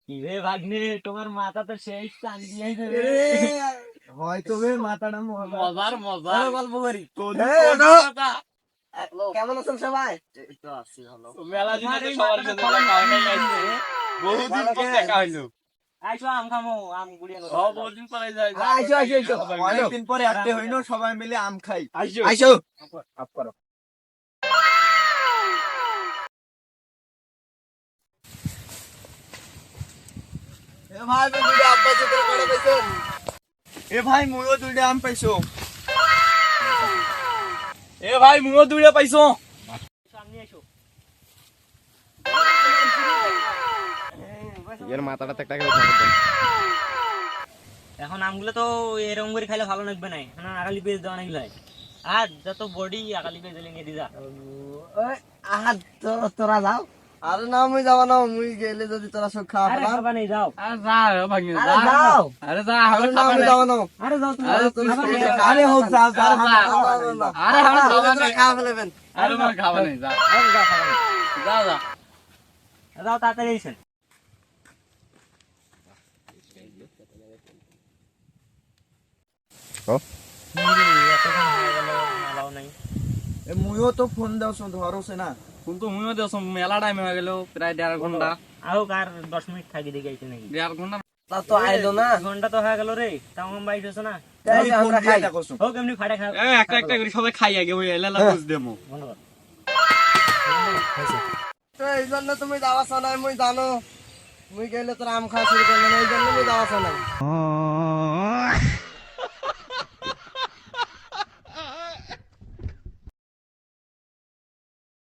কি রে ভাগ্নে, তোমার মাথা তো সেই চাঙ্গিয়ে যাবে। হয়তো বে মাথাটা মজার মজার গল্প করি। কেমন আছেন সবাই? এই তো আছি ভালো। মেলা দিন তোমার তো এই সবার মাথাটা সাথে ফলন দেখা হয় নাই কেমন আইছে। হয়েছে? বহুদিন পর দেখা হইলো। আইসো আম খামো, আম গুড়িয়ে নেবো। বহুদিন পরে যাই। আইসো আইসো আইসো অনেকদিন পরে একটা হইলো, সবাই মিলে আম খাই। আইসো। আইসো আপ করো। এ ভাই আমি দুইটা আম পাইছো, তোরা কয়টা পাইছো? এ ভাই মুইও দুইটা আম পাইছো। এ ভাই মুও দুইটা পাইছো। সামনে এসো। এর মাথাটা একটা করে উঠাতে দেন। এখন আমগুলো তো এরকম করে খাইলে ভালো লাগবে না, না আগালি পেজ দেওয়া নাকি ভাই। আর যত বডি আগালি পেজ নিয়ে দি যা। ওই আহা তোরা যাও। আরে না মুই যাবা না, মুই গেলে যদি তোরা সব খাওয়া আরে ফেলাম। খাবা নেই যাও। আরে যা ভাগিনা আরে যা। যাও। আরে যা আরে হবে না খাবে মুই না। যাবা না। আরে যাও তুমি। আরে তুমি খাবা নেই, আরে হোক যাও যাও। আরে যা। আরে আরে তোরা খাবা নেই। খাওয়া ফেলবেন। আরে আমার খাবে না যা। আরে যাও খাবা নেই। যা যা। যাও তাড়াতাড়ি এসেন। ও এতক্ষণ হয়ে গেল, মেলাও নাই। এ মুইও তো ফোন দাও শুন ধরোছে না। কিন্তু মুইও দেছ মেলা টাইম হয়ে গেল, প্রায় 1.5 ঘন্টা। আও কার 10 মিনিট থাকি দেখে আইছে নাকি। 1.5 ঘন্টা। তা তো আইলো না। ঘন্টা তো হয়ে গেল রে, তাও আমি বাইশ হচ্ছে না। তাই আমরা খাই। হোক এমনি ফাটা খাও। একটা একটা করে সবাই খাই আগে ওই এলালা বুঝ দেমু। ধন্যবাদ। তো এই জন্য তুমি যাওয়া নাই, মুই জানো। মুই গেলে তোর আম খাওয়া শুরু করলে না, এই জন্য মুই যাওয়া নাই।